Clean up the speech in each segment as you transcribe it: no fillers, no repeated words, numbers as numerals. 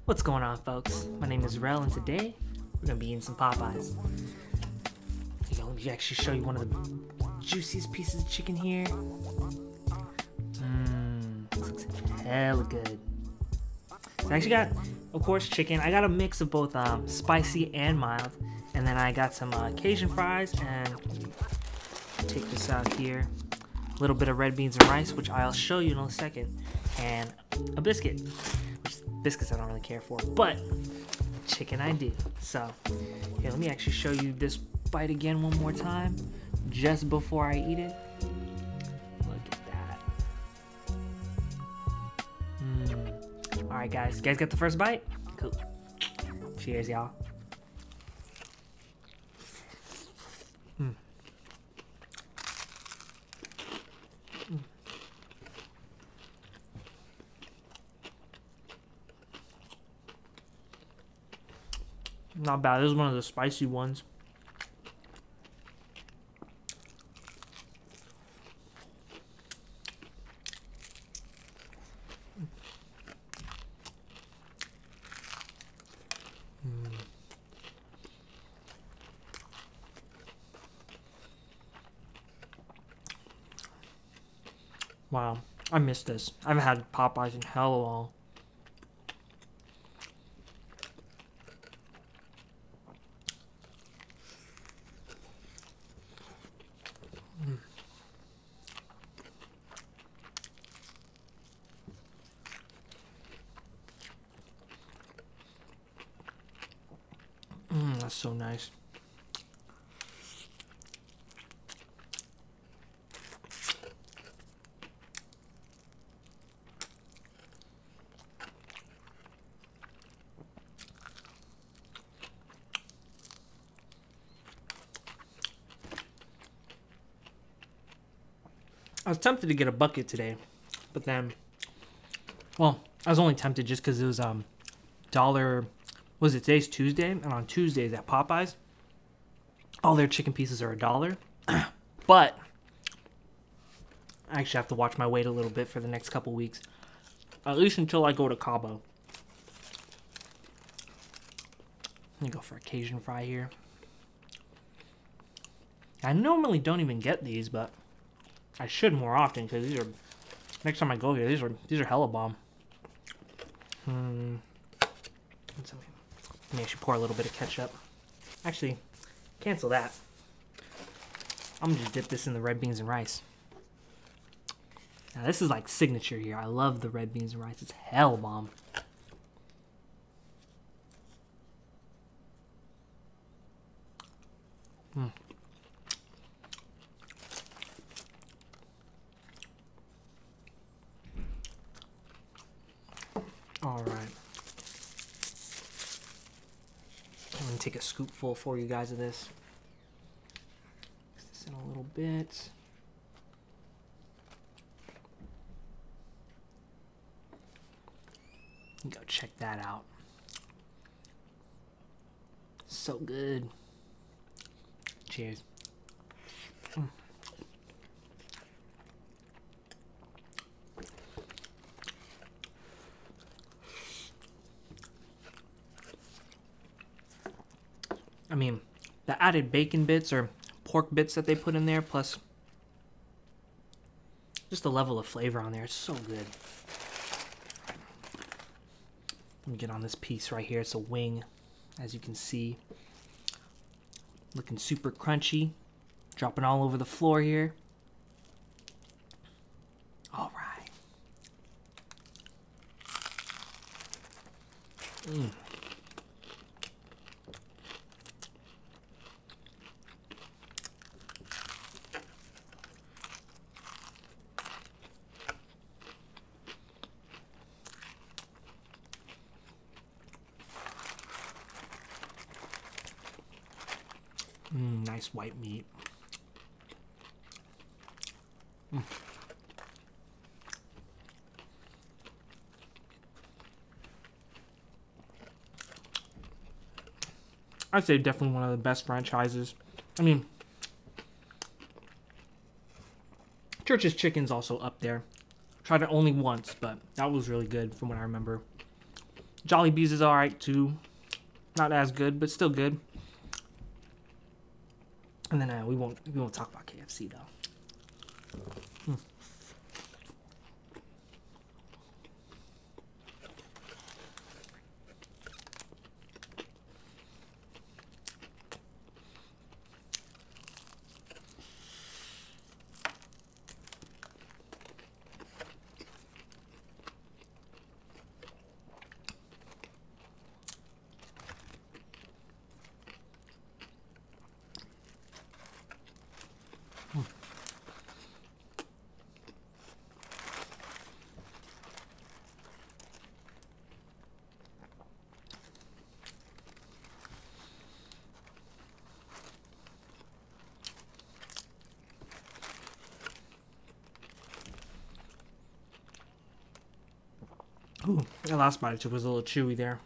What's going on, folks? My name is Rel, and today we're gonna be eating some Popeyes. Let me actually show you one of the juiciest pieces of chicken here. This looks hella good. So I actually got, of course, chicken. I got a mix of both spicy and mild, and then I got some Cajun fries, and take this out here. A little bit of red beans and rice, which I'll show you in a second, and a biscuit. Biscuits I don't really care for, but chicken I do. So here, let me actually show you this bite again one more time just before I eat it. Look at that. Alright guys, you guys got the first bite? Cool. Cheers, y'all. Not bad. This is one of the spicy ones. Wow, I missed this. I haven't had Popeyes in hella long. That's so nice. I was tempted to get a bucket today, but then, well, I was only tempted just because it was dollar. Was it today's Tuesday? And on Tuesdays at Popeyes, all their chicken pieces are $1. But I actually have to watch my weight a little bit for the next couple weeks, at least until I go to Cabo. Let me go for a Cajun fry here. I normally don't even get these, but I should more often because these are. Next time I go here, these are hella bomb. Let me actually pour a little bit of ketchup. Actually, cancel that. I'm gonna just dip this in the red beans and rice. Now this is like signature here. I love the red beans and rice. It's hell bomb. All right. I'm gonna take a scoopful for you guys of this. Mix this in a little bit. You go check that out. So good. Cheers. I mean, the added bacon bits or pork bits that they put in there, plus just the level of flavor on there, it's so good. Let me get on this piece right here. It's a wing, as you can see. Looking super crunchy. Dropping all over the floor here. All right. Nice white meat. I'd say definitely one of the best franchises. I mean, Church's Chicken's also up there. Tried it only once, but that was really good from what I remember. Jollibee's is alright too. Not as good, but still good. And then we won't talk about KFC though. Ooh, that last bite I took was a little chewy there.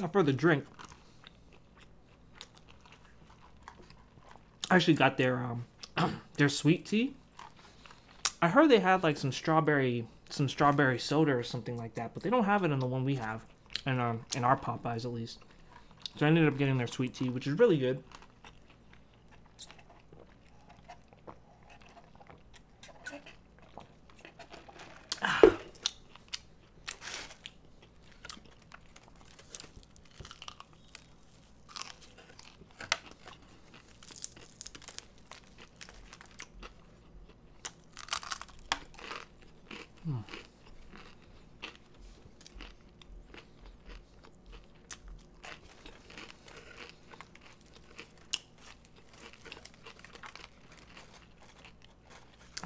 Now for the drink, I actually got their sweet tea. I heard they had like some strawberry soda or something like that, but they don't have it in the one we have, in our Popeyes at least. So I ended up getting their sweet tea, which is really good.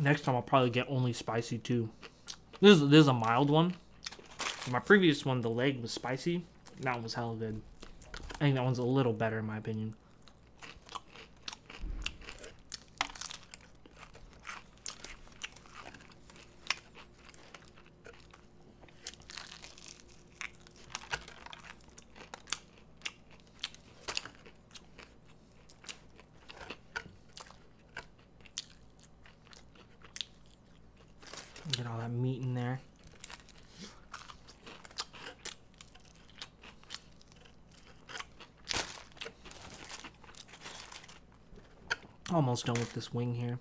Next time I'll probably get only spicy too. This is a mild one. My previous one, the leg was spicy. That one was hella good. I think that one's a little better in my opinion. Get all that meat in there. Almost done with this wing here.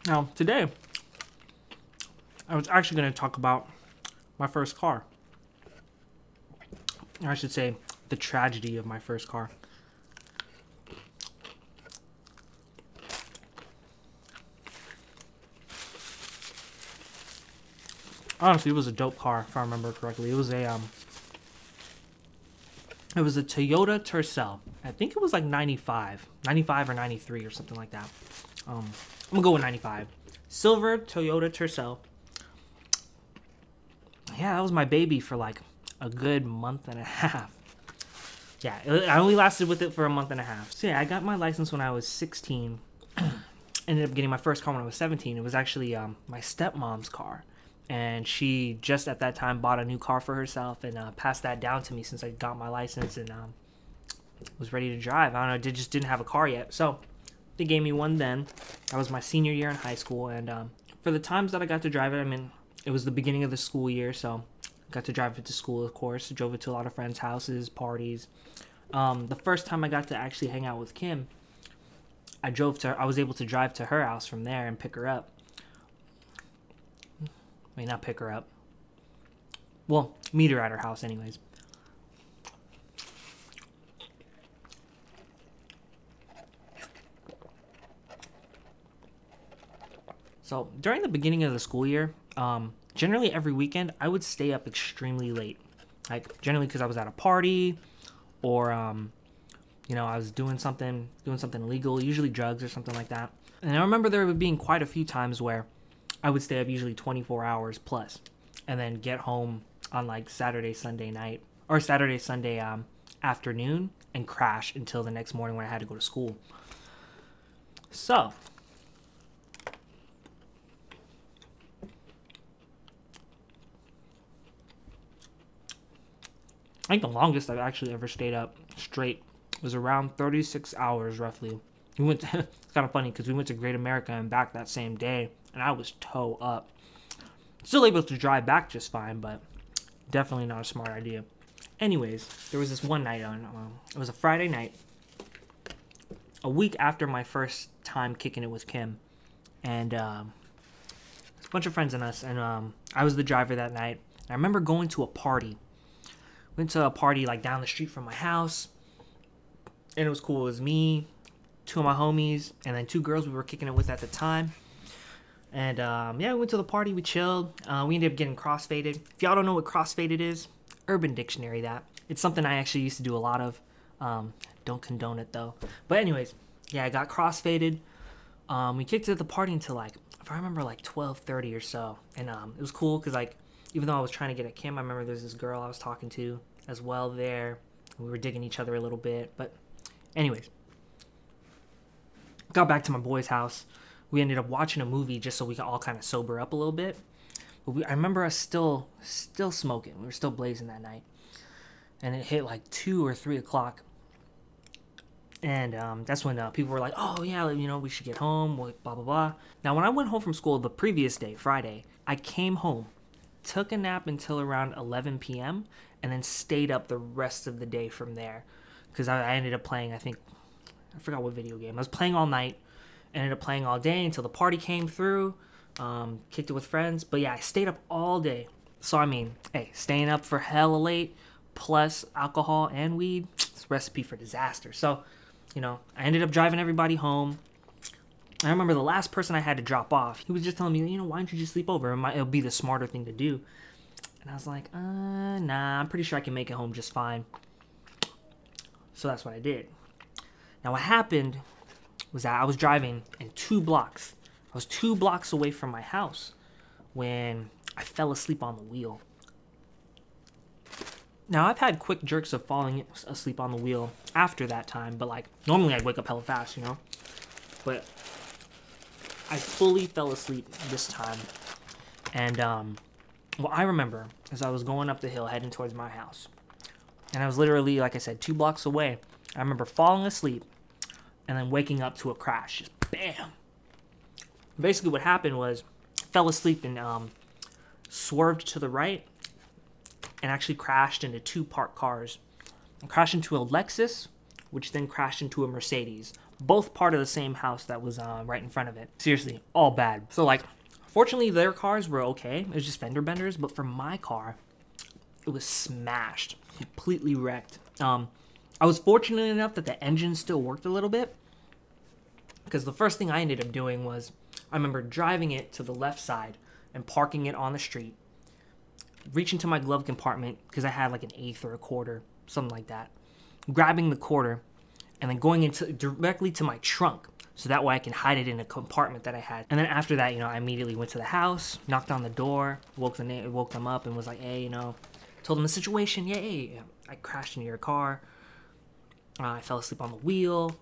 Now, today, I was actually going to talk about my first car. Or I should say, the tragedy of my first car. Honestly, it was a dope car, if I remember correctly. It was a Toyota Tercel. I think it was like 95 or 93 or something like that. I'm gonna go with 95. Silver Toyota Tercel. Yeah, that was my baby for like a good month and a half. Yeah, I only lasted with it for a month and a half. So yeah, I got my license when I was 16. Ended up getting my first car when I was 17. It was actually my stepmom's car. And she just at that time bought a new car for herself and passed that down to me since I got my license and was ready to drive. I don't know, just didn't have a car yet. So they gave me one then. That was my senior year in high school. And for the times that I got to drive it, I mean, it was the beginning of the school year. So I got to drive it to school, of course. Drove it to a lot of friends' houses, parties. The first time I got to actually hang out with Kim, I was able to drive to her house from there and pick her up. I mean, not pick her up. Well, meet her at her house anyways. So during the beginning of the school year, generally every weekend, I would stay up extremely late. Like generally because I was at a party or, you know, I was doing something illegal, usually drugs or something like that. And I remember there being quite a few times where I would stay up usually 24 hours plus and then get home on like Saturday, Sunday night or Saturday, Sunday afternoon and crash until the next morning when I had to go to school. So I think the longest I've actually ever stayed up straight was around 36 hours roughly. We went to, it's kind of funny because we went to Great America and back that same day, and I was toe up. Still able to drive back just fine, but definitely not a smart idea. Anyways, there was this one night on, it was a Friday night, a week after my first time kicking it with Kim, and a bunch of friends and us, and I was the driver that night. I remember going to a party. Went to a party like down the street from my house, and it was cool. It was me, two of my homies, and then two girls we were kicking it with at the time. And yeah, we went to the party, we chilled. We ended up getting crossfaded. If y'all don't know what crossfaded is, Urban Dictionary that. It's something I actually used to do a lot of. Don't condone it though. But anyways, yeah, I got crossfaded. We kicked it at the party until like, if I remember, like 12:30 or so. And it was cool because like, even though I was trying to get at Kim, I remember there's this girl I was talking to as well there. We were digging each other a little bit. But anyways, got back to my boy's house. We ended up watching a movie just so we could all kind of sober up a little bit. But I remember us still smoking. We were still blazing that night. And it hit like 2 or 3 o'clock. And that's when people were like, oh yeah, you know, we should get home, blah, blah, blah. Now, when I went home from school the previous day, Friday, I came home, took a nap until around 11 p.m. and then stayed up the rest of the day from there. Because I ended up playing, I forgot what video game. I was playing all night, ended up playing all day until the party came through, kicked it with friends. But yeah, I stayed up all day. So I mean, hey, staying up for hella late, plus alcohol and weed, it's a recipe for disaster. So, you know, I ended up driving everybody home. I remember the last person I had to drop off, he was just telling me, you know, why don't you just sleep over? It'll be the smarter thing to do. And I was like, nah, I'm pretty sure I can make it home just fine. So that's what I did. Now what happened was that I was driving in 2 blocks. I was 2 blocks away from my house when I fell asleep on the wheel. Now, I've had quick jerks of falling asleep on the wheel after that time, but like, normally I'd wake up hella fast, you know? But I fully fell asleep this time. And what I remember is I was going up the hill heading towards my house. And I was literally, like I said, 2 blocks away. I remember falling asleep and then waking up to a crash. Just bam! Basically what happened was I fell asleep and swerved to the right and actually crashed into 2 parked cars. I crashed into a Lexus, which then crashed into a Mercedes. Both part of the same house that was right in front of it. Seriously, all bad. So like, fortunately their cars were okay. It was just fender benders, but for my car, it was smashed, completely wrecked. I was fortunate enough that the engine still worked a little bit, because the first thing I ended up doing was, I remember driving it to the left side and parking it on the street, reaching to my glove compartment, because I had like an eighth or a quarter, something like that, grabbing the quarter, and then going directly to my trunk, so that way I can hide it in a compartment that I had. And then after that, you know, I immediately went to the house, knocked on the door, woke them up, and was like, hey, you know, told them the situation. Yay, I crashed into your car. I fell asleep on the wheel,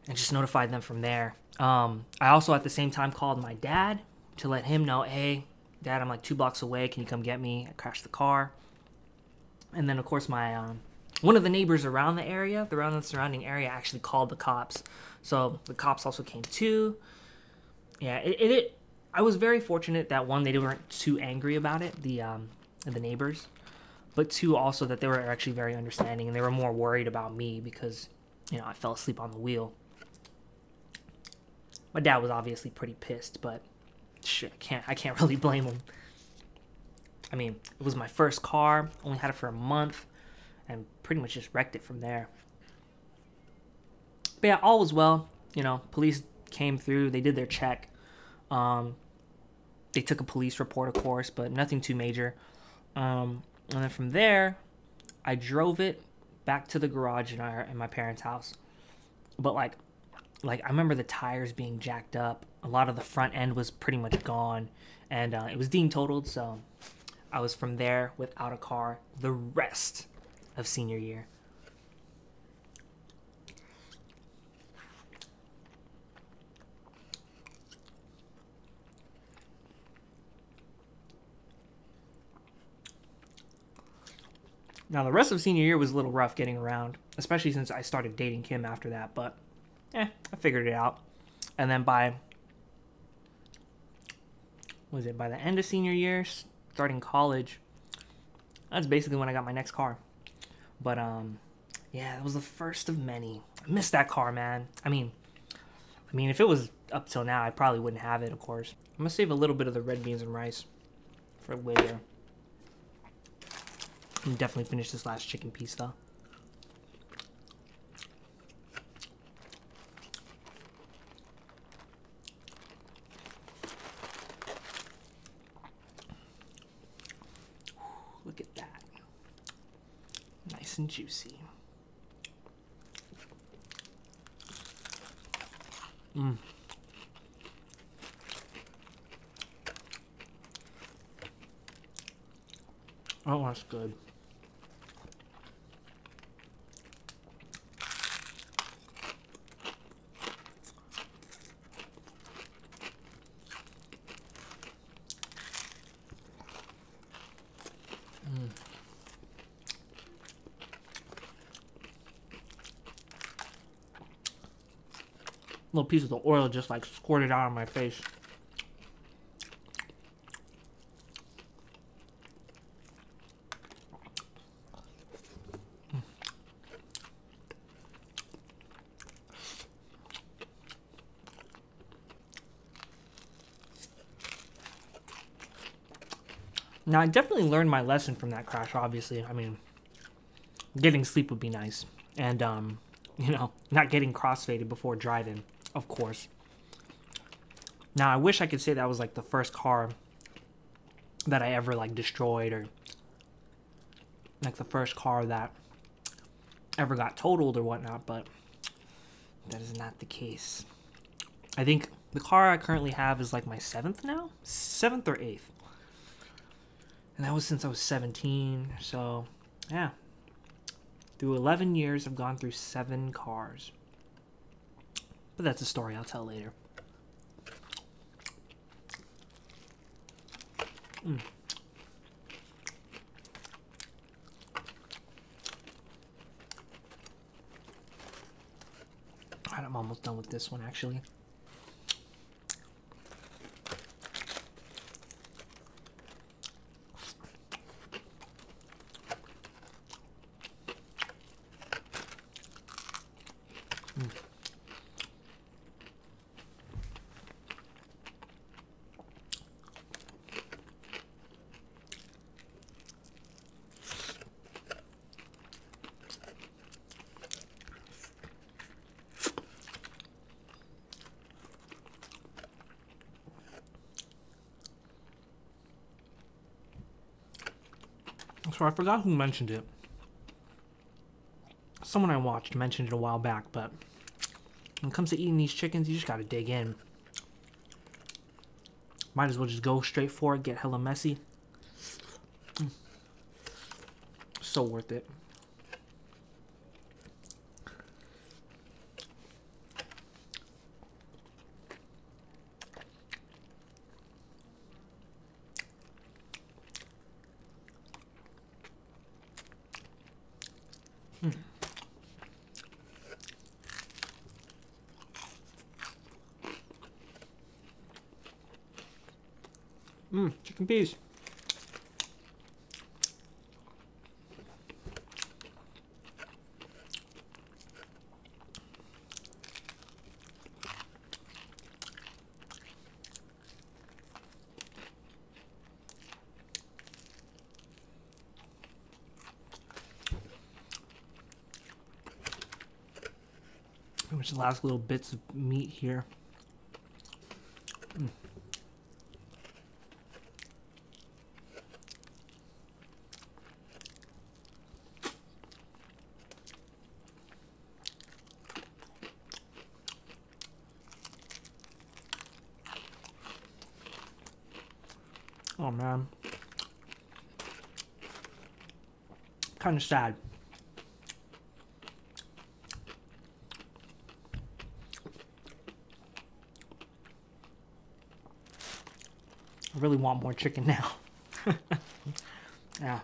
and just notified them from there. I also at the same time called my dad to let him know, hey, Dad, I'm like 2 blocks away. Can you come get me? I crashed the car. And then, of course, my one of the neighbors around the surrounding area, actually called the cops. So the cops also came too. Yeah, I was very fortunate that 1, they weren't too angry about it, the neighbors, but 2, also that they were actually very understanding, and they were more worried about me because, you know, I fell asleep on the wheel. My dad was obviously pretty pissed, but shit, I can't really blame him. I mean, it was my first car, only had it for a month, and pretty much just wrecked it from there. But yeah, all was well. You know, police came through, they did their check. They took a police report, of course, but nothing too major. And then from there, I drove it back to the garage in my parents' house. But like I remember the tires being jacked up. A lot of the front end was pretty much gone, and it was deemed totaled. So I was from there without a car the rest of senior year. Now, the rest of senior year was a little rough getting around, especially since I started dating Kim after that, but I figured it out. And then by the end of senior year, starting college, that's basically when I got my next car. But, yeah, it was the first of many. I missed that car, man. I mean, if it was up till now, I probably wouldn't have it, of course. I'm gonna save a little bit of the red beans and rice for later. I'm definitely finish this last chicken piece, though. Look at that. Nice and juicy. Mmm. Oh, that's good. Little piece of the oil just like squirted out on my face. Now, I definitely learned my lesson from that crash, obviously. I mean, getting sleep would be nice. And, you know, not getting crossfaded before driving, of course. Now, I wish I could say that was, like, the first car that I ever, like, destroyed, or, like, the first car that ever got totaled or whatnot, but that is not the case. I think the car I currently have is, like, my 7th now? 7th or 8th. And that was since I was 17, so, yeah. Through 11 years, I've gone through 7 cars. But that's a story I'll tell later. Alright, I'm almost done with this one, actually. So I forgot who mentioned it. Someone I watched mentioned it a while back, but when it comes to eating these chickens, you just gotta dig in. Might as well just go straight for it, get hella messy. So worth it. Chicken peas. Pretty much the last little bits of meat here. Oh man. Kind of sad. I really want more chicken now. Yeah.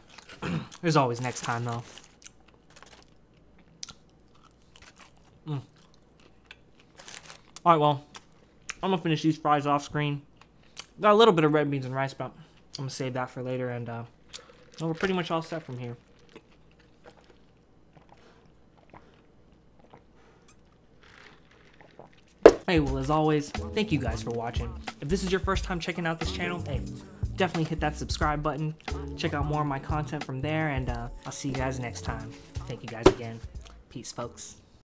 There's always next time though. Alright, well, I'm gonna finish these fries off screen. Got a little bit of red beans and rice, but I'm gonna save that for later, and we're pretty much all set from here. Hey, well, as always, thank you guys for watching. If this is your first time checking out this channel, hey, definitely hit that subscribe button. Check out more of my content from there, and I'll see you guys next time. Thank you guys again. Peace, folks.